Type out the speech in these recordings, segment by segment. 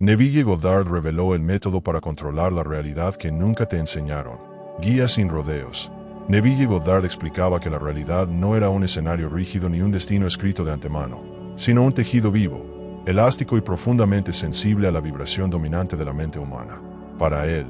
Neville Goddard reveló el método para controlar la realidad que nunca te enseñaron. Guía sin rodeos. Neville Goddard explicaba que la realidad no era un escenario rígido ni un destino escrito de antemano, sino un tejido vivo, elástico y profundamente sensible a la vibración dominante de la mente humana. Para él,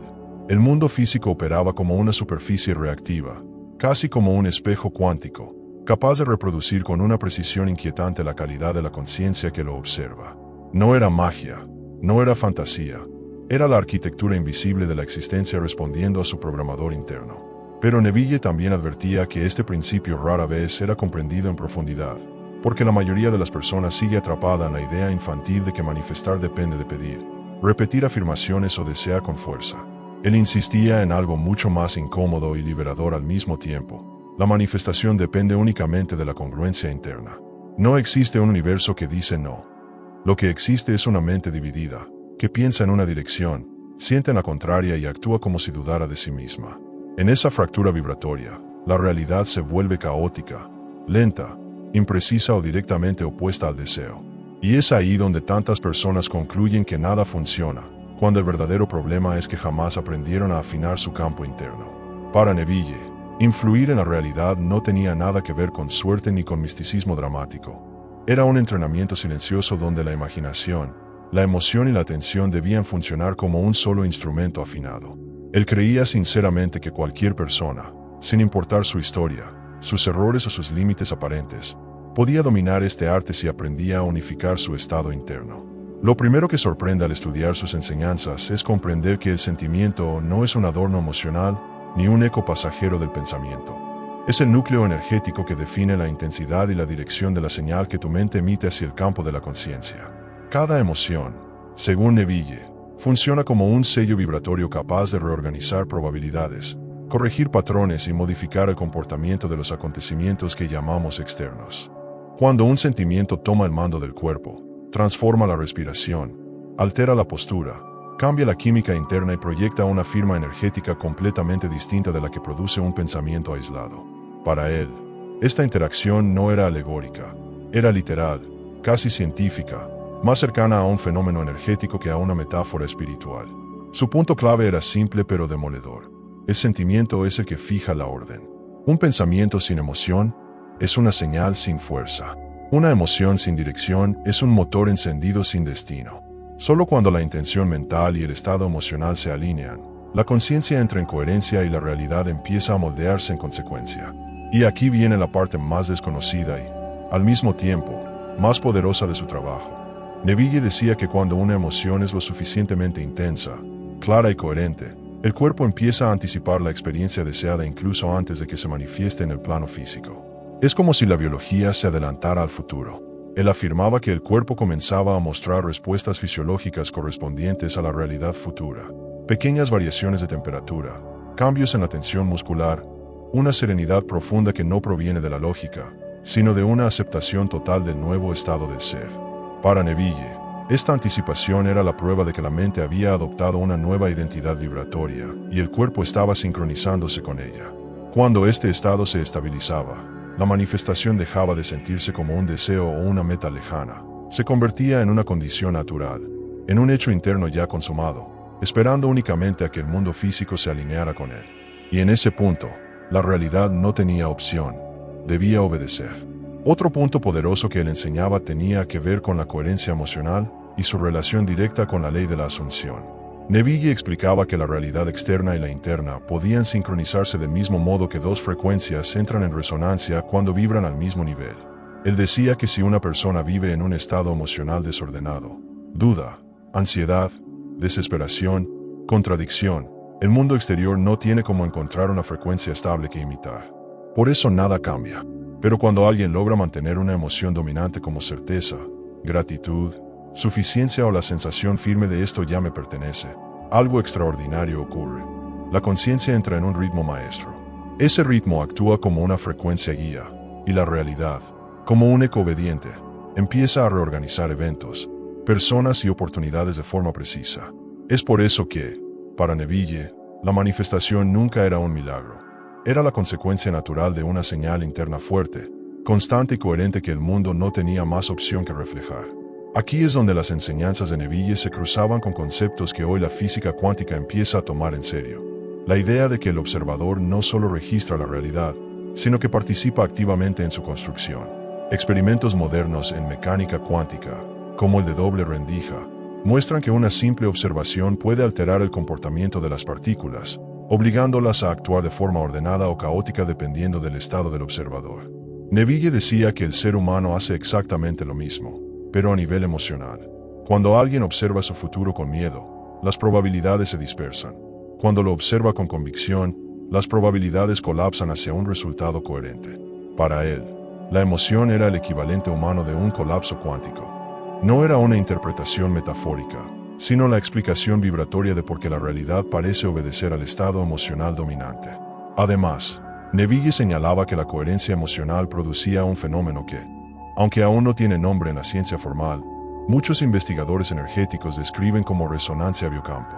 el mundo físico operaba como una superficie reactiva, casi como un espejo cuántico, capaz de reproducir con una precisión inquietante la calidad de la conciencia que lo observa. No era magia, no era fantasía, era la arquitectura invisible de la existencia respondiendo a su programador interno. Pero Neville también advertía que este principio rara vez era comprendido en profundidad, porque la mayoría de las personas sigue atrapada en la idea infantil de que manifestar depende de pedir, repetir afirmaciones o desear con fuerza. Él insistía en algo mucho más incómodo y liberador al mismo tiempo. La manifestación depende únicamente de la congruencia interna. No existe un universo que dice no. Lo que existe es una mente dividida, que piensa en una dirección, siente en la contraria y actúa como si dudara de sí misma. En esa fractura vibratoria, la realidad se vuelve caótica, lenta, imprecisa o directamente opuesta al deseo. Y es ahí donde tantas personas concluyen que nada funciona, cuando el verdadero problema es que jamás aprendieron a afinar su campo interno. Para Neville, influir en la realidad no tenía nada que ver con suerte ni con misticismo dramático. Era un entrenamiento silencioso donde la imaginación, la emoción y la atención debían funcionar como un solo instrumento afinado. Él creía sinceramente que cualquier persona, sin importar su historia, sus errores o sus límites aparentes, podía dominar este arte si aprendía a unificar su estado interno. Lo primero que sorprende al estudiar sus enseñanzas es comprender que el sentimiento no es un adorno emocional ni un eco pasajero del pensamiento. Es el núcleo energético que define la intensidad y la dirección de la señal que tu mente emite hacia el campo de la conciencia. Cada emoción, según Neville, funciona como un sello vibratorio capaz de reorganizar probabilidades, corregir patrones y modificar el comportamiento de los acontecimientos que llamamos externos. Cuando un sentimiento toma el mando del cuerpo, transforma la respiración, altera la postura, cambia la química interna y proyecta una firma energética completamente distinta de la que produce un pensamiento aislado. Para él, esta interacción no era alegórica, era literal, casi científica, más cercana a un fenómeno energético que a una metáfora espiritual. Su punto clave era simple pero demoledor. El sentimiento es el que fija la orden. Un pensamiento sin emoción es una señal sin fuerza. Una emoción sin dirección es un motor encendido sin destino. Solo cuando la intención mental y el estado emocional se alinean, la conciencia entra en coherencia y la realidad empieza a moldearse en consecuencia. Y aquí viene la parte más desconocida y, al mismo tiempo, más poderosa de su trabajo. Neville decía que cuando una emoción es lo suficientemente intensa, clara y coherente, el cuerpo empieza a anticipar la experiencia deseada incluso antes de que se manifieste en el plano físico. Es como si la biología se adelantara al futuro. Él afirmaba que el cuerpo comenzaba a mostrar respuestas fisiológicas correspondientes a la realidad futura. Pequeñas variaciones de temperatura, cambios en la tensión muscular, una serenidad profunda que no proviene de la lógica, sino de una aceptación total del nuevo estado del ser. Para Neville, esta anticipación era la prueba de que la mente había adoptado una nueva identidad vibratoria y el cuerpo estaba sincronizándose con ella. Cuando este estado se estabilizaba, la manifestación dejaba de sentirse como un deseo o una meta lejana. Se convertía en una condición natural, en un hecho interno ya consumado, esperando únicamente a que el mundo físico se alineara con él. Y en ese punto, la realidad no tenía opción, debía obedecer. Otro punto poderoso que él enseñaba tenía que ver con la coherencia emocional y su relación directa con la ley de la asunción. Neville explicaba que la realidad externa y la interna podían sincronizarse del mismo modo que dos frecuencias entran en resonancia cuando vibran al mismo nivel. Él decía que si una persona vive en un estado emocional desordenado, duda, ansiedad, desesperación, contradicción, el mundo exterior no tiene cómo encontrar una frecuencia estable que imitar. Por eso nada cambia. Pero cuando alguien logra mantener una emoción dominante como certeza, gratitud, suficiencia o la sensación firme de esto ya me pertenece, algo extraordinario ocurre. La conciencia entra en un ritmo maestro. Ese ritmo actúa como una frecuencia guía, y la realidad, como un eco obediente, empieza a reorganizar eventos, personas y oportunidades de forma precisa. Es por eso que, para Neville, la manifestación nunca era un milagro. Era la consecuencia natural de una señal interna fuerte, constante y coherente que el mundo no tenía más opción que reflejar. Aquí es donde las enseñanzas de Neville se cruzaban con conceptos que hoy la física cuántica empieza a tomar en serio. La idea de que el observador no solo registra la realidad, sino que participa activamente en su construcción. Experimentos modernos en mecánica cuántica, como el de doble rendija, muestran que una simple observación puede alterar el comportamiento de las partículas, obligándolas a actuar de forma ordenada o caótica dependiendo del estado del observador. Neville decía que el ser humano hace exactamente lo mismo, pero a nivel emocional. Cuando alguien observa su futuro con miedo, las probabilidades se dispersan. Cuando lo observa con convicción, las probabilidades colapsan hacia un resultado coherente. Para él, la emoción era el equivalente humano de un colapso cuántico. No era una interpretación metafórica, sino la explicación vibratoria de por qué la realidad parece obedecer al estado emocional dominante. Además, Neville señalaba que la coherencia emocional producía un fenómeno que, aunque aún no tiene nombre en la ciencia formal, muchos investigadores energéticos describen como resonancia biocampo.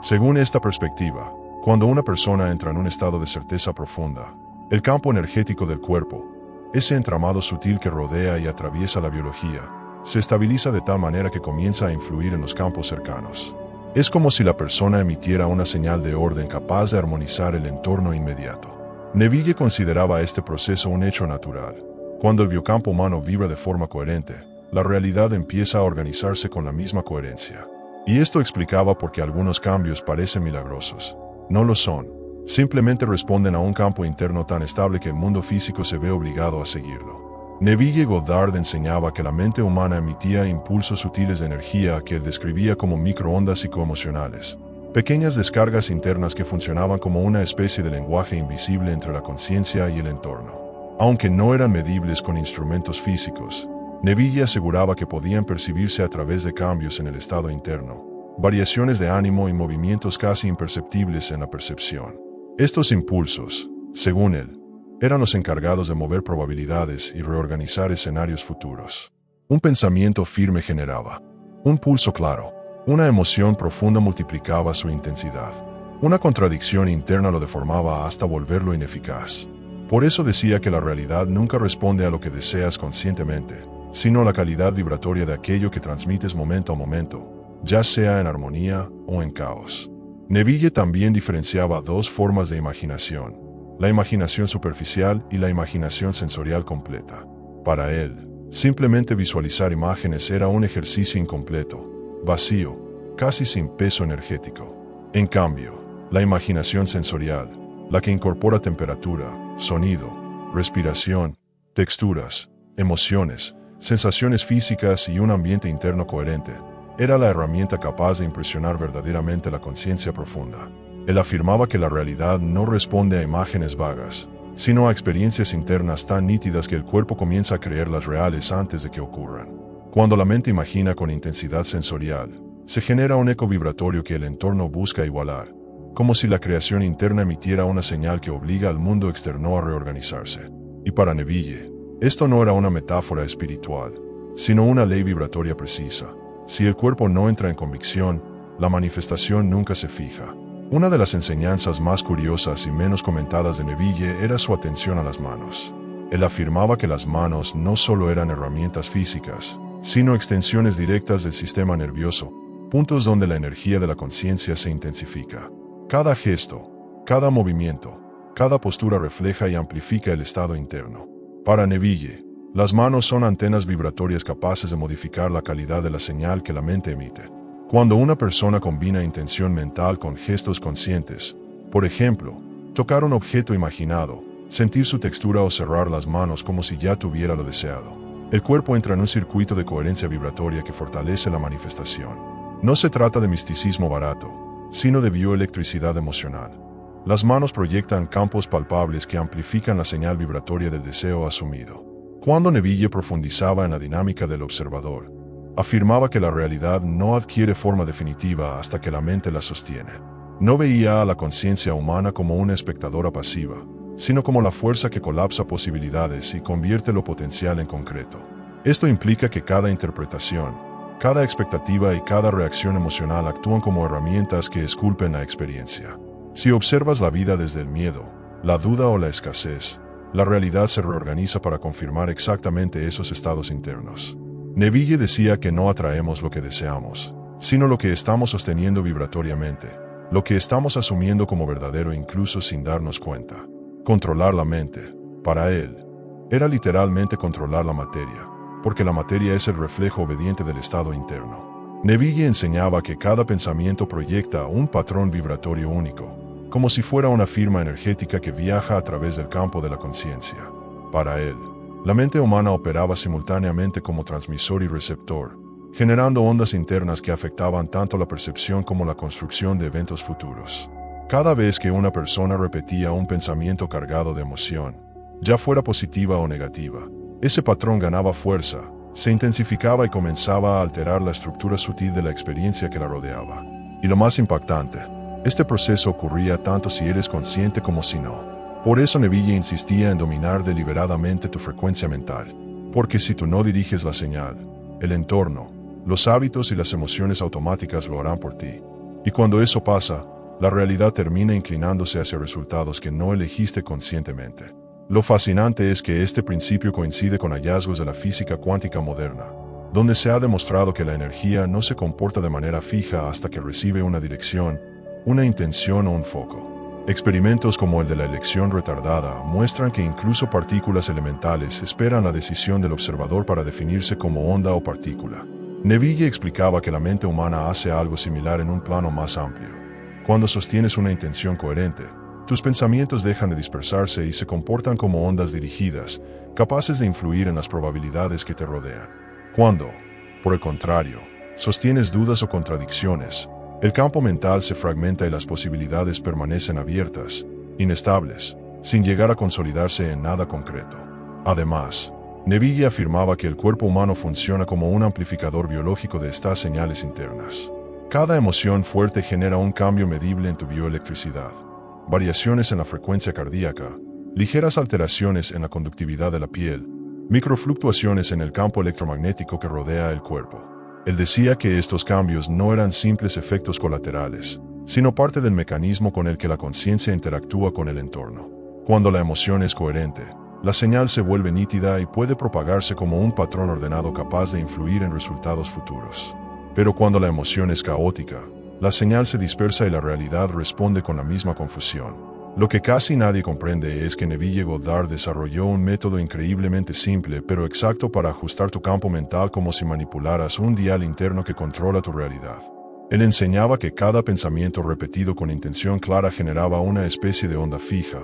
Según esta perspectiva, cuando una persona entra en un estado de certeza profunda, el campo energético del cuerpo, ese entramado sutil que rodea y atraviesa la biología, se estabiliza de tal manera que comienza a influir en los campos cercanos. Es como si la persona emitiera una señal de orden capaz de armonizar el entorno inmediato. Neville consideraba este proceso un hecho natural. Cuando el biocampo humano vibra de forma coherente, la realidad empieza a organizarse con la misma coherencia. Y esto explicaba por qué algunos cambios parecen milagrosos. No lo son. Simplemente responden a un campo interno tan estable que el mundo físico se ve obligado a seguirlo. Neville Goddard enseñaba que la mente humana emitía impulsos sutiles de energía que él describía como microondas psicoemocionales, pequeñas descargas internas que funcionaban como una especie de lenguaje invisible entre la conciencia y el entorno. Aunque no eran medibles con instrumentos físicos, Neville aseguraba que podían percibirse a través de cambios en el estado interno, variaciones de ánimo y movimientos casi imperceptibles en la percepción. Estos impulsos, según él, eran los encargados de mover probabilidades y reorganizar escenarios futuros. Un pensamiento firme generaba un pulso claro, una emoción profunda multiplicaba su intensidad, una contradicción interna lo deformaba hasta volverlo ineficaz. Por eso decía que la realidad nunca responde a lo que deseas conscientemente, sino a la calidad vibratoria de aquello que transmites momento a momento, ya sea en armonía o en caos. Neville también diferenciaba dos formas de imaginación: la imaginación superficial y la imaginación sensorial completa. Para él, simplemente visualizar imágenes era un ejercicio incompleto, vacío, casi sin peso energético. En cambio, la imaginación sensorial, la que incorpora temperatura, sonido, respiración, texturas, emociones, sensaciones físicas y un ambiente interno coherente, era la herramienta capaz de impresionar verdaderamente la conciencia profunda. Él afirmaba que la realidad no responde a imágenes vagas, sino a experiencias internas tan nítidas que el cuerpo comienza a creerlas reales antes de que ocurran. Cuando la mente imagina con intensidad sensorial, se genera un eco vibratorio que el entorno busca igualar, como si la creación interna emitiera una señal que obliga al mundo externo a reorganizarse. Y para Neville, esto no era una metáfora espiritual, sino una ley vibratoria precisa. Si el cuerpo no entra en convicción, la manifestación nunca se fija. Una de las enseñanzas más curiosas y menos comentadas de Neville era su atención a las manos. Él afirmaba que las manos no solo eran herramientas físicas, sino extensiones directas del sistema nervioso, puntos donde la energía de la conciencia se intensifica. Cada gesto, cada movimiento, cada postura refleja y amplifica el estado interno. Para Neville, las manos son antenas vibratorias capaces de modificar la calidad de la señal que la mente emite. Cuando una persona combina intención mental con gestos conscientes, por ejemplo, tocar un objeto imaginado, sentir su textura o cerrar las manos como si ya tuviera lo deseado, el cuerpo entra en un circuito de coherencia vibratoria que fortalece la manifestación. No se trata de misticismo barato, sino de bioelectricidad emocional. Las manos proyectan campos palpables que amplifican la señal vibratoria del deseo asumido. Cuando Neville profundizaba en la dinámica del observador, afirmaba que la realidad no adquiere forma definitiva hasta que la mente la sostiene. No veía a la conciencia humana como una espectadora pasiva, sino como la fuerza que colapsa posibilidades y convierte lo potencial en concreto. Esto implica que cada interpretación, cada expectativa y cada reacción emocional actúan como herramientas que esculpen la experiencia. Si observas la vida desde el miedo, la duda o la escasez, la realidad se reorganiza para confirmar exactamente esos estados internos. Neville decía que no atraemos lo que deseamos, sino lo que estamos sosteniendo vibratoriamente, lo que estamos asumiendo como verdadero incluso sin darnos cuenta. Controlar la mente, para él, era literalmente controlar la materia, porque la materia es el reflejo obediente del estado interno. Neville enseñaba que cada pensamiento proyecta un patrón vibratorio único, como si fuera una firma energética que viaja a través del campo de la conciencia. Para él, la mente humana operaba simultáneamente como transmisor y receptor, generando ondas internas que afectaban tanto la percepción como la construcción de eventos futuros. Cada vez que una persona repetía un pensamiento cargado de emoción, ya fuera positiva o negativa, ese patrón ganaba fuerza, se intensificaba y comenzaba a alterar la estructura sutil de la experiencia que la rodeaba. Y lo más impactante, este proceso ocurría tanto si eres consciente como si no. Por eso Neville insistía en dominar deliberadamente tu frecuencia mental, porque si tú no diriges la señal, el entorno, los hábitos y las emociones automáticas lo harán por ti. Y cuando eso pasa, la realidad termina inclinándose hacia resultados que no elegiste conscientemente. Lo fascinante es que este principio coincide con hallazgos de la física cuántica moderna, donde se ha demostrado que la energía no se comporta de manera fija hasta que recibe una dirección, una intención o un foco. Experimentos como el de la elección retardada muestran que incluso partículas elementales esperan la decisión del observador para definirse como onda o partícula. Neville explicaba que la mente humana hace algo similar en un plano más amplio. Cuando sostienes una intención coherente, tus pensamientos dejan de dispersarse y se comportan como ondas dirigidas, capaces de influir en las probabilidades que te rodean. Cuando, por el contrario, sostienes dudas o contradicciones, el campo mental se fragmenta y las posibilidades permanecen abiertas, inestables, sin llegar a consolidarse en nada concreto. Además, Neville afirmaba que el cuerpo humano funciona como un amplificador biológico de estas señales internas. Cada emoción fuerte genera un cambio medible en tu bioelectricidad, variaciones en la frecuencia cardíaca, ligeras alteraciones en la conductividad de la piel, microfluctuaciones en el campo electromagnético que rodea el cuerpo. Él decía que estos cambios no eran simples efectos colaterales, sino parte del mecanismo con el que la conciencia interactúa con el entorno. Cuando la emoción es coherente, la señal se vuelve nítida y puede propagarse como un patrón ordenado capaz de influir en resultados futuros. Pero cuando la emoción es caótica, la señal se dispersa y la realidad responde con la misma confusión. Lo que casi nadie comprende es que Neville Goddard desarrolló un método increíblemente simple pero exacto para ajustar tu campo mental como si manipularas un dial interno que controla tu realidad. Él enseñaba que cada pensamiento repetido con intención clara generaba una especie de onda fija,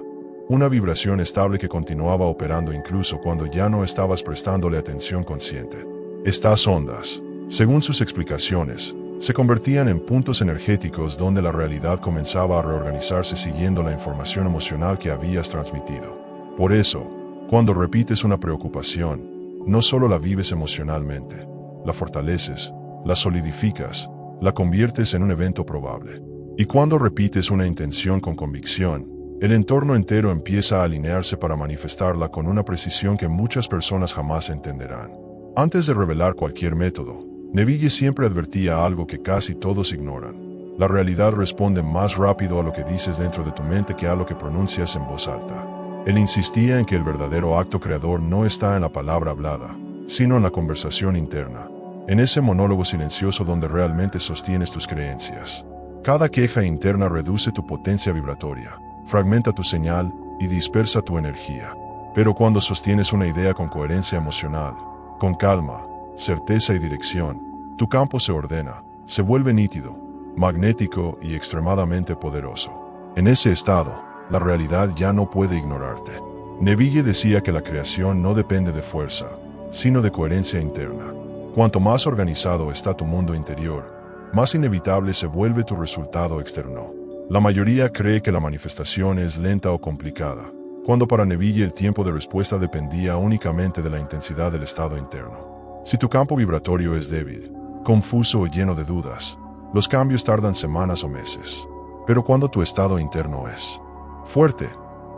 una vibración estable que continuaba operando incluso cuando ya no estabas prestándole atención consciente. Estas ondas, según sus explicaciones, se convertían en puntos energéticos donde la realidad comenzaba a reorganizarse siguiendo la información emocional que habías transmitido. Por eso, cuando repites una preocupación, no solo la vives emocionalmente, la fortaleces, la solidificas, la conviertes en un evento probable. Y cuando repites una intención con convicción, el entorno entero empieza a alinearse para manifestarla con una precisión que muchas personas jamás entenderán. Antes de revelar cualquier método, Neville siempre advertía algo que casi todos ignoran. La realidad responde más rápido a lo que dices dentro de tu mente que a lo que pronuncias en voz alta. Él insistía en que el verdadero acto creador no está en la palabra hablada, sino en la conversación interna, en ese monólogo silencioso donde realmente sostienes tus creencias. Cada queja interna reduce tu potencia vibratoria, fragmenta tu señal y dispersa tu energía. Pero cuando sostienes una idea con coherencia emocional, con calma, certeza y dirección, tu campo se ordena, se vuelve nítido, magnético y extremadamente poderoso. En ese estado, la realidad ya no puede ignorarte. Neville decía que la creación no depende de fuerza, sino de coherencia interna. Cuanto más organizado está tu mundo interior, más inevitable se vuelve tu resultado externo. La mayoría cree que la manifestación es lenta o complicada, cuando para Neville el tiempo de respuesta dependía únicamente de la intensidad del estado interno. Si tu campo vibratorio es débil, confuso o lleno de dudas, los cambios tardan semanas o meses. Pero cuando tu estado interno es fuerte,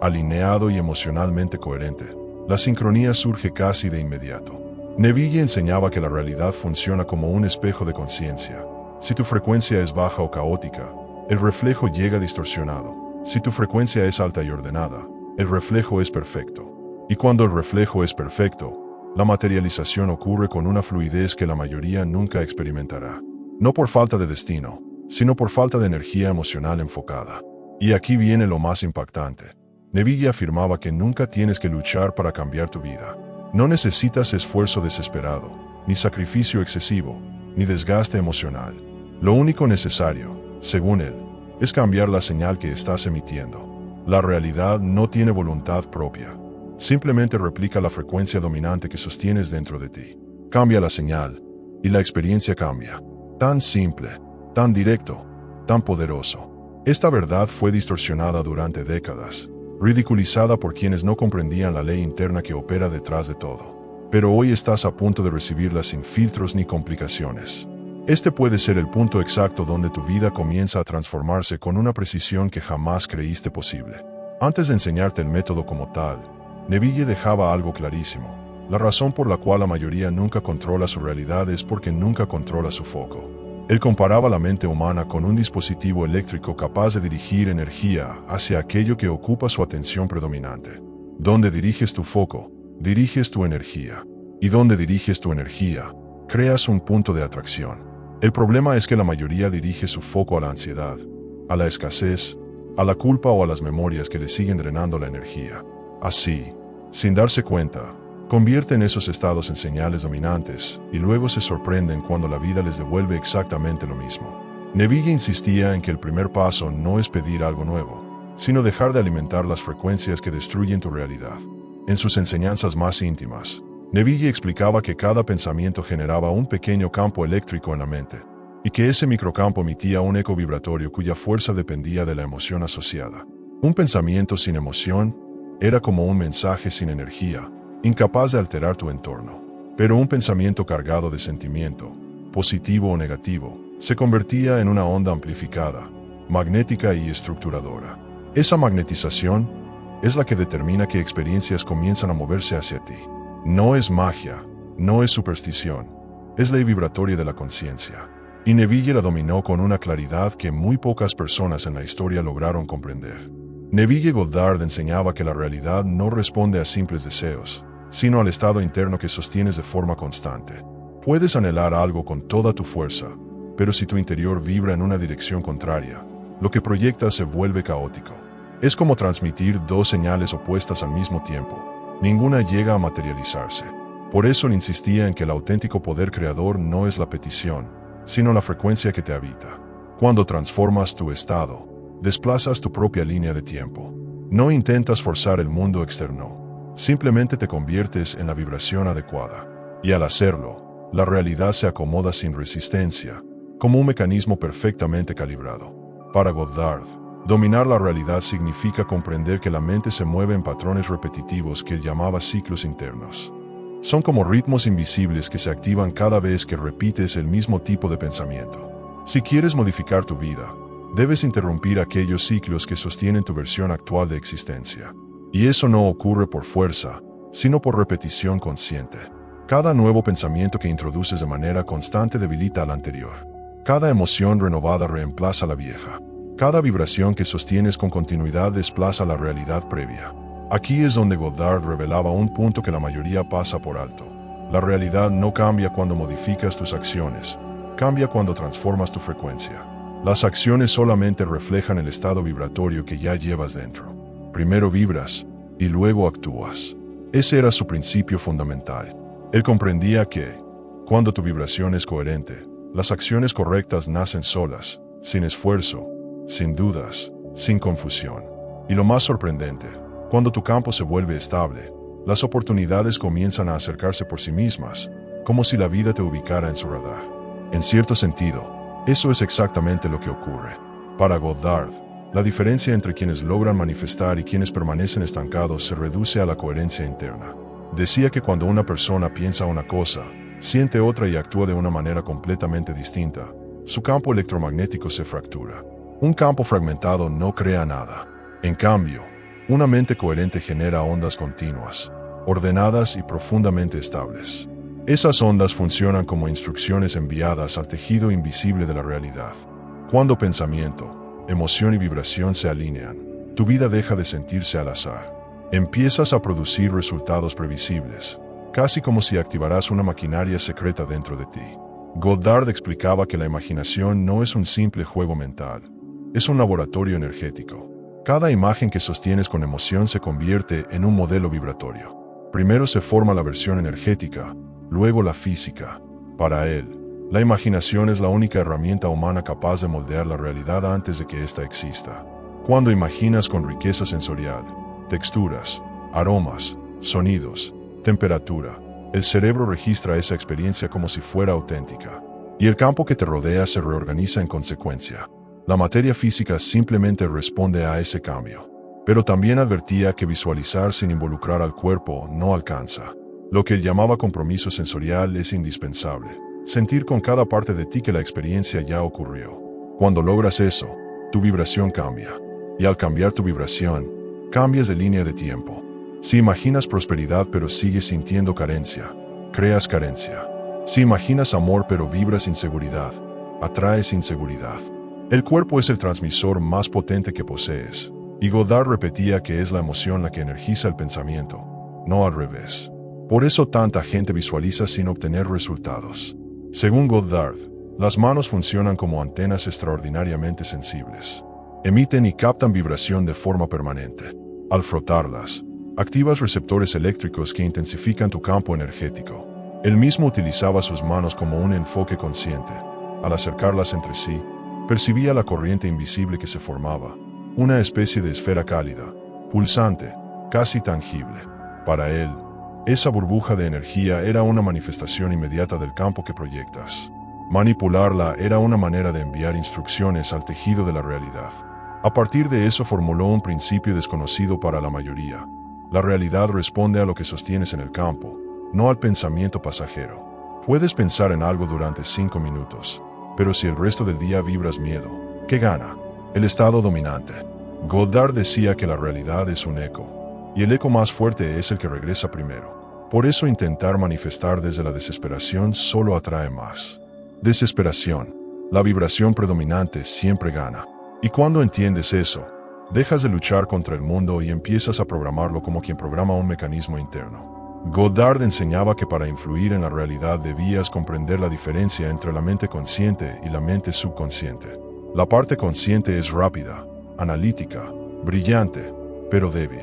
alineado y emocionalmente coherente, la sincronía surge casi de inmediato. Neville enseñaba que la realidad funciona como un espejo de conciencia. Si tu frecuencia es baja o caótica, el reflejo llega distorsionado. Si tu frecuencia es alta y ordenada, el reflejo es perfecto. Y cuando el reflejo es perfecto, la materialización ocurre con una fluidez que la mayoría nunca experimentará. No por falta de destino, sino por falta de energía emocional enfocada. Y aquí viene lo más impactante. Neville afirmaba que nunca tienes que luchar para cambiar tu vida. No necesitas esfuerzo desesperado, ni sacrificio excesivo, ni desgaste emocional. Lo único necesario, según él, es cambiar la señal que estás emitiendo. La realidad no tiene voluntad propia. Simplemente replica la frecuencia dominante que sostienes dentro de ti. Cambia la señal, y la experiencia cambia. Tan simple, tan directo, tan poderoso. Esta verdad fue distorsionada durante décadas, ridiculizada por quienes no comprendían la ley interna que opera detrás de todo. Pero hoy estás a punto de recibirla sin filtros ni complicaciones. Este puede ser el punto exacto donde tu vida comienza a transformarse con una precisión que jamás creíste posible. Antes de enseñarte el método como tal, Neville dejaba algo clarísimo. La razón por la cual la mayoría nunca controla su realidad es porque nunca controla su foco. Él comparaba la mente humana con un dispositivo eléctrico capaz de dirigir energía hacia aquello que ocupa su atención predominante. Donde diriges tu foco, diriges tu energía. Y donde diriges tu energía, creas un punto de atracción. El problema es que la mayoría dirige su foco a la ansiedad, a la escasez, a la culpa o a las memorias que le siguen drenando la energía. Así, sin darse cuenta, convierten esos estados en señales dominantes y luego se sorprenden cuando la vida les devuelve exactamente lo mismo. Neville insistía en que el primer paso no es pedir algo nuevo, sino dejar de alimentar las frecuencias que destruyen tu realidad. En sus enseñanzas más íntimas, Neville explicaba que cada pensamiento generaba un pequeño campo eléctrico en la mente, y que ese microcampo emitía un eco vibratorio cuya fuerza dependía de la emoción asociada. Un pensamiento sin emoción era como un mensaje sin energía, incapaz de alterar tu entorno. Pero un pensamiento cargado de sentimiento, positivo o negativo, se convertía en una onda amplificada, magnética y estructuradora. Esa magnetización es la que determina qué experiencias comienzan a moverse hacia ti. No es magia, no es superstición, es ley vibratoria de la conciencia. Y Neville la dominó con una claridad que muy pocas personas en la historia lograron comprender. Neville Goddard enseñaba que la realidad no responde a simples deseos, sino al estado interno que sostienes de forma constante. Puedes anhelar algo con toda tu fuerza, pero si tu interior vibra en una dirección contraria, lo que proyectas se vuelve caótico. Es como transmitir dos señales opuestas al mismo tiempo. Ninguna llega a materializarse. Por eso él insistía en que el auténtico poder creador no es la petición, sino la frecuencia que te habita. Cuando transformas tu estado, desplazas tu propia línea de tiempo. No intentas forzar el mundo externo. Simplemente te conviertes en la vibración adecuada. Y al hacerlo, la realidad se acomoda sin resistencia, como un mecanismo perfectamente calibrado. Para Goddard, dominar la realidad significa comprender que la mente se mueve en patrones repetitivos que él llamaba ciclos internos. Son como ritmos invisibles que se activan cada vez que repites el mismo tipo de pensamiento. Si quieres modificar tu vida, debes interrumpir aquellos ciclos que sostienen tu versión actual de existencia. Y eso no ocurre por fuerza, sino por repetición consciente. Cada nuevo pensamiento que introduces de manera constante debilita al anterior. Cada emoción renovada reemplaza a la vieja. Cada vibración que sostienes con continuidad desplaza la realidad previa. Aquí es donde Goddard revelaba un punto que la mayoría pasa por alto. La realidad no cambia cuando modificas tus acciones, cambia cuando transformas tu frecuencia. Las acciones solamente reflejan el estado vibratorio que ya llevas dentro. Primero vibras, y luego actúas. Ese era su principio fundamental. Él comprendía que, cuando tu vibración es coherente, las acciones correctas nacen solas, sin esfuerzo, sin dudas, sin confusión. Y lo más sorprendente, cuando tu campo se vuelve estable, las oportunidades comienzan a acercarse por sí mismas, como si la vida te ubicara en su radar. En cierto sentido, eso es exactamente lo que ocurre. Para Goddard, la diferencia entre quienes logran manifestar y quienes permanecen estancados se reduce a la coherencia interna. Decía que cuando una persona piensa una cosa, siente otra y actúa de una manera completamente distinta, su campo electromagnético se fractura. Un campo fragmentado no crea nada. En cambio, una mente coherente genera ondas continuas, ordenadas y profundamente estables. Esas ondas funcionan como instrucciones enviadas al tejido invisible de la realidad. Cuando pensamiento, emoción y vibración se alinean, tu vida deja de sentirse al azar. Empiezas a producir resultados previsibles, casi como si activaras una maquinaria secreta dentro de ti. Goddard explicaba que la imaginación no es un simple juego mental, es un laboratorio energético. Cada imagen que sostienes con emoción se convierte en un modelo vibratorio. Primero se forma la versión energética, luego la física. Para él, la imaginación es la única herramienta humana capaz de moldear la realidad antes de que ésta exista. Cuando imaginas con riqueza sensorial, texturas, aromas, sonidos, temperatura, el cerebro registra esa experiencia como si fuera auténtica, y el campo que te rodea se reorganiza en consecuencia. La materia física simplemente responde a ese cambio. Pero también advertía que visualizar sin involucrar al cuerpo no alcanza. Lo que él llamaba compromiso sensorial es indispensable. Sentir con cada parte de ti que la experiencia ya ocurrió. Cuando logras eso, tu vibración cambia. Y al cambiar tu vibración, cambias de línea de tiempo. Si imaginas prosperidad pero sigues sintiendo carencia, creas carencia. Si imaginas amor pero vibras inseguridad, atraes inseguridad. El cuerpo es el transmisor más potente que posees, y Goddard repetía que es la emoción la que energiza el pensamiento, no al revés. Por eso tanta gente visualiza sin obtener resultados. Según Goddard, las manos funcionan como antenas extraordinariamente sensibles. Emiten y captan vibración de forma permanente. Al frotarlas, activas receptores eléctricos que intensifican tu campo energético. Él mismo utilizaba sus manos como un enfoque consciente. Al acercarlas entre sí, percibía la corriente invisible que se formaba, una especie de esfera cálida, pulsante, casi tangible. Para él, esa burbuja de energía era una manifestación inmediata del campo que proyectas. Manipularla era una manera de enviar instrucciones al tejido de la realidad. A partir de eso formuló un principio desconocido para la mayoría. La realidad responde a lo que sostienes en el campo, no al pensamiento pasajero. Puedes pensar en algo durante 5 minutos, pero si el resto del día vibras miedo, ¿qué gana? El estado dominante. Goddard decía que la realidad es un eco, y el eco más fuerte es el que regresa primero. Por eso intentar manifestar desde la desesperación solo atrae más. Desesperación. La vibración predominante siempre gana. Y cuando entiendes eso, dejas de luchar contra el mundo y empiezas a programarlo como quien programa un mecanismo interno. Goddard enseñaba que para influir en la realidad debías comprender la diferencia entre la mente consciente y la mente subconsciente. La parte consciente es rápida, analítica, brillante, pero débil.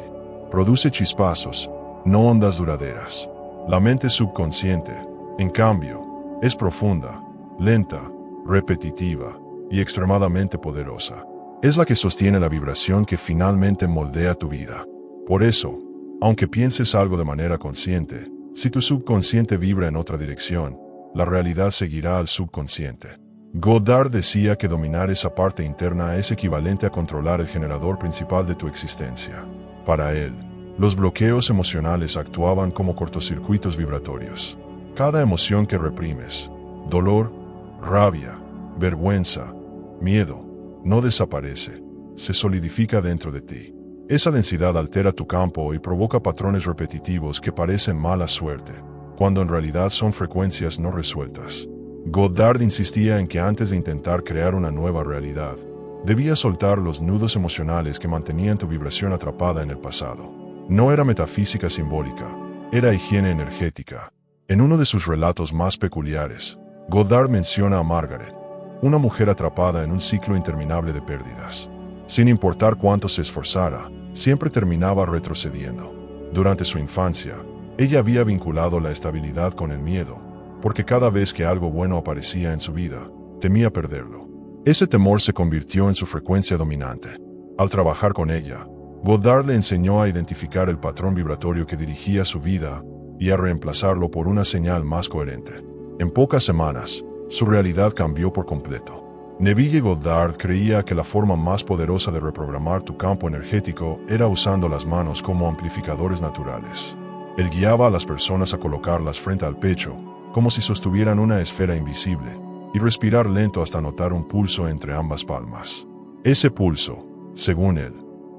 Produce chispazos, no ondas duraderas. La mente subconsciente, en cambio, es profunda, lenta, repetitiva y extremadamente poderosa. Es la que sostiene la vibración que finalmente moldea tu vida. Por eso, aunque pienses algo de manera consciente, si tu subconsciente vibra en otra dirección, la realidad seguirá al subconsciente. Goddard decía que dominar esa parte interna es equivalente a controlar el generador principal de tu existencia. Para él, los bloqueos emocionales actuaban como cortocircuitos vibratorios. Cada emoción que reprimes, dolor, rabia, vergüenza, miedo, no desaparece, se solidifica dentro de ti. Esa densidad altera tu campo y provoca patrones repetitivos que parecen mala suerte, cuando en realidad son frecuencias no resueltas. Goddard insistía en que antes de intentar crear una nueva realidad, debías soltar los nudos emocionales que mantenían tu vibración atrapada en el pasado. No era metafísica simbólica, era higiene energética. En uno de sus relatos más peculiares, Goddard menciona a Margaret, una mujer atrapada en un ciclo interminable de pérdidas. Sin importar cuánto se esforzara, siempre terminaba retrocediendo. Durante su infancia, ella había vinculado la estabilidad con el miedo, porque cada vez que algo bueno aparecía en su vida, temía perderlo. Ese temor se convirtió en su frecuencia dominante. Al trabajar con ella, Goddard le enseñó a identificar el patrón vibratorio que dirigía su vida y a reemplazarlo por una señal más coherente. En pocas semanas, su realidad cambió por completo. Neville Goddard creía que la forma más poderosa de reprogramar tu campo energético era usando las manos como amplificadores naturales. Él guiaba a las personas a colocarlas frente al pecho, como si sostuvieran una esfera invisible, y respirar lento hasta notar un pulso entre ambas palmas. Ese pulso, según él,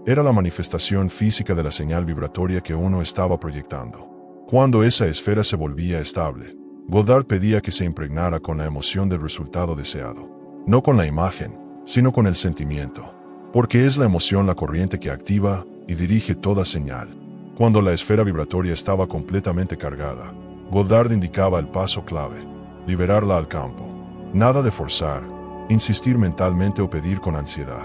era la manifestación física de la señal vibratoria que uno estaba proyectando. Cuando esa esfera se volvía estable, Goddard pedía que se impregnara con la emoción del resultado deseado. No con la imagen, sino con el sentimiento, porque es la emoción la corriente que activa y dirige toda señal. Cuando la esfera vibratoria estaba completamente cargada, Goddard indicaba el paso clave: liberarla al campo. Nada de forzar, insistir mentalmente o pedir con ansiedad.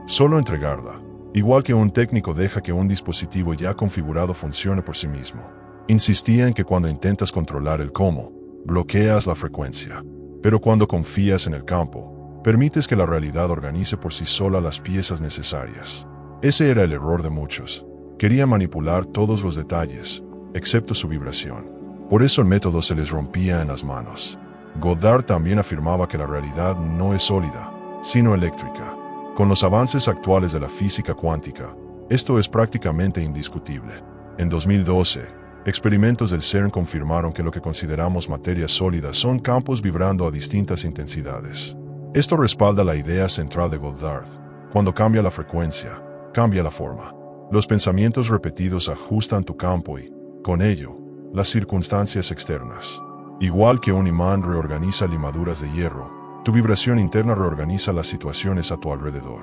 Solo entregarla. Igual que un técnico deja que un dispositivo ya configurado funcione por sí mismo. Insistía en que cuando intentas controlar el cómo, bloqueas la frecuencia. Pero cuando confías en el campo, permites que la realidad organice por sí sola las piezas necesarias. Ese era el error de muchos. Querían manipular todos los detalles, excepto su vibración. Por eso el método se les rompía en las manos. Goddard también afirmaba que la realidad no es sólida, sino eléctrica. Con los avances actuales de la física cuántica, esto es prácticamente indiscutible. En 2012, experimentos del CERN confirmaron que lo que consideramos materia sólida son campos vibrando a distintas intensidades. Esto respalda la idea central de Goddard: cuando cambia la frecuencia, cambia la forma. Los pensamientos repetidos ajustan tu campo y, con ello, las circunstancias externas. Igual que un imán reorganiza limaduras de hierro, tu vibración interna reorganiza las situaciones a tu alrededor.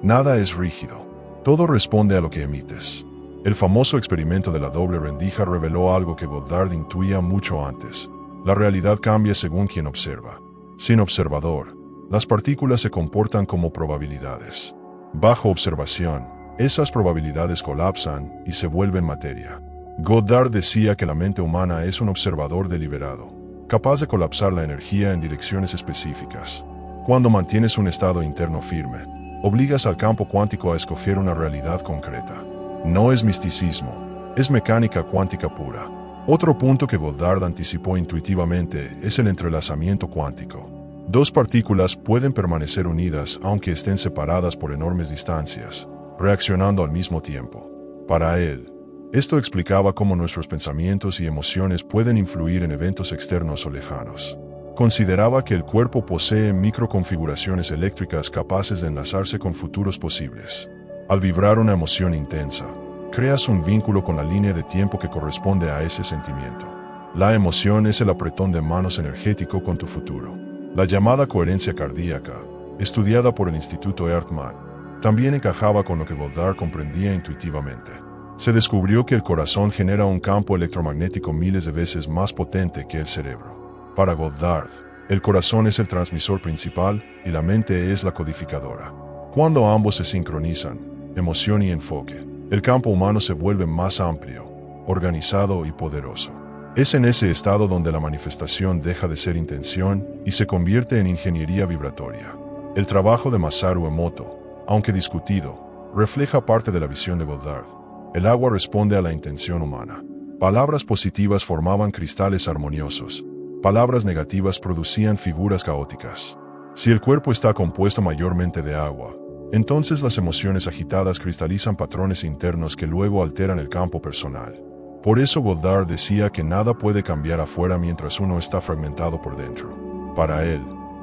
Nada es rígido. Todo responde a lo que emites. El famoso experimento de la doble rendija reveló algo que Goddard intuía mucho antes. La realidad cambia según quien observa. Sin observador, las partículas se comportan como probabilidades. Bajo observación, esas probabilidades colapsan y se vuelven materia. Goddard decía que la mente humana es un observador deliberado, capaz de colapsar la energía en direcciones específicas. Cuando mantienes un estado interno firme, obligas al campo cuántico a escoger una realidad concreta. No es misticismo, es mecánica cuántica pura. Otro punto que Goddard anticipó intuitivamente es el entrelazamiento cuántico. Dos partículas pueden permanecer unidas aunque estén separadas por enormes distancias, reaccionando al mismo tiempo. Para él, esto explicaba cómo nuestros pensamientos y emociones pueden influir en eventos externos o lejanos. Consideraba que el cuerpo posee microconfiguraciones eléctricas capaces de enlazarse con futuros posibles. Al vibrar una emoción intensa, creas un vínculo con la línea de tiempo que corresponde a ese sentimiento. La emoción es el apretón de manos energético con tu futuro. La llamada coherencia cardíaca, estudiada por el Instituto Ehrman, también encajaba con lo que Goddard comprendía intuitivamente. Se descubrió que el corazón genera un campo electromagnético miles de veces más potente que el cerebro. Para Goddard, el corazón es el transmisor principal y la mente es la codificadora. Cuando ambos se sincronizan, emoción y enfoque, el campo humano se vuelve más amplio, organizado y poderoso. Es en ese estado donde la manifestación deja de ser intención y se convierte en ingeniería vibratoria. El trabajo de Masaru Emoto, aunque discutido, refleja parte de la visión de Goddard. El agua responde a la intención humana. Palabras positivas formaban cristales armoniosos. Palabras negativas producían figuras caóticas. Si el cuerpo está compuesto mayormente de agua, entonces las emociones agitadas cristalizan patrones internos que luego alteran el campo personal. Por eso Goddard decía que nada puede cambiar afuera mientras uno está fragmentado por dentro. Para él,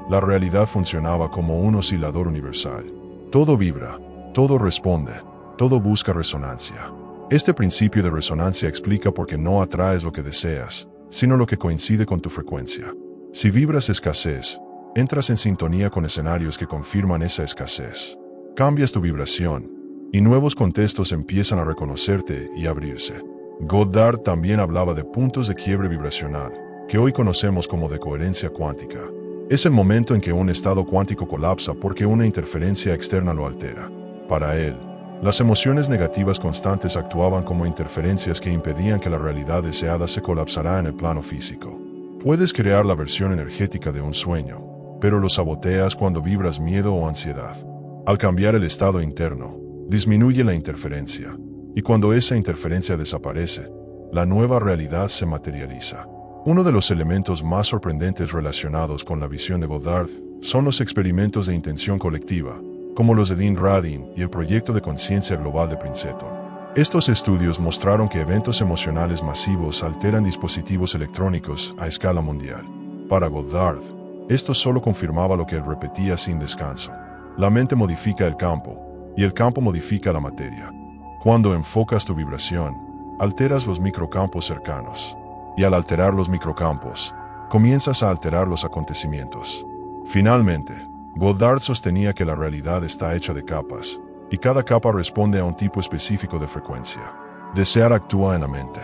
la realidad funcionaba como un oscilador universal. Todo vibra, todo responde, todo busca resonancia. Este principio de resonancia explica por qué no atraes lo que deseas, sino lo que coincide con tu frecuencia. Si vibras escasez, entras en sintonía con escenarios que confirman esa escasez. Cambias tu vibración, y nuevos contextos empiezan a reconocerte y abrirse. Goddard también hablaba de puntos de quiebre vibracional, que hoy conocemos como de coherencia cuántica. Es el momento en que un estado cuántico colapsa porque una interferencia externa lo altera. Para él, las emociones negativas constantes actuaban como interferencias que impedían que la realidad deseada se colapsara en el plano físico. Puedes crear la versión energética de un sueño, pero lo saboteas cuando vibras miedo o ansiedad. Al cambiar el estado interno, disminuye la interferencia, y cuando esa interferencia desaparece, la nueva realidad se materializa. Uno de los elementos más sorprendentes relacionados con la visión de Goddard son los experimentos de intención colectiva, como los de Dean Radin y el proyecto de conciencia global de Princeton. Estos estudios mostraron que eventos emocionales masivos alteran dispositivos electrónicos a escala mundial. Para Goddard, esto solo confirmaba lo que él repetía sin descanso. La mente modifica el campo, y el campo modifica la materia. Cuando enfocas tu vibración, alteras los microcampos cercanos. Y al alterar los microcampos, comienzas a alterar los acontecimientos. Finalmente, Goddard sostenía que la realidad está hecha de capas, y cada capa responde a un tipo específico de frecuencia. Desear actúa en la mente.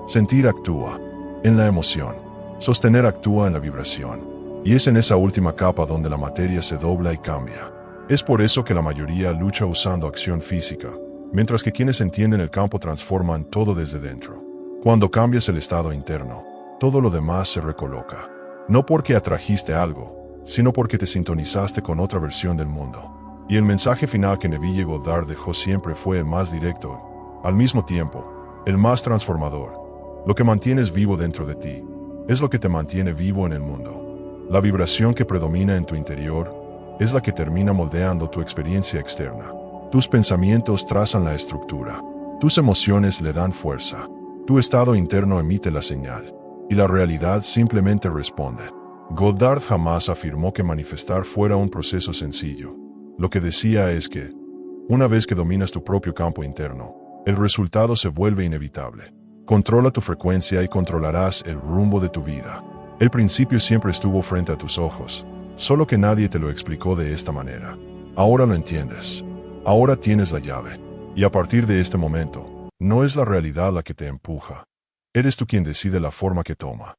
Sentir actúa en la emoción. Sostener actúa en la vibración. Y es en esa última capa donde la materia se dobla y cambia. Es por eso que la mayoría lucha usando acción física, mientras que quienes entienden el campo transforman todo desde dentro. Cuando cambias el estado interno, todo lo demás se recoloca. No porque atrajiste algo, sino porque te sintonizaste con otra versión del mundo. Y el mensaje final que Neville Goddard dejó siempre fue el más directo, al mismo tiempo, el más transformador. Lo que mantienes vivo dentro de ti, es lo que te mantiene vivo en el mundo. La vibración que predomina en tu interior, es la que termina moldeando tu experiencia externa. Tus pensamientos trazan la estructura. Tus emociones le dan fuerza. Tu estado interno emite la señal. Y la realidad simplemente responde. Goddard jamás afirmó que manifestar fuera un proceso sencillo. Lo que decía es que, una vez que dominas tu propio campo interno, el resultado se vuelve inevitable. Controla tu frecuencia y controlarás el rumbo de tu vida. El principio siempre estuvo frente a tus ojos, solo que nadie te lo explicó de esta manera. Ahora lo entiendes. Ahora tienes la llave. Y a partir de este momento, no es la realidad la que te empuja. Eres tú quien decide la forma que toma.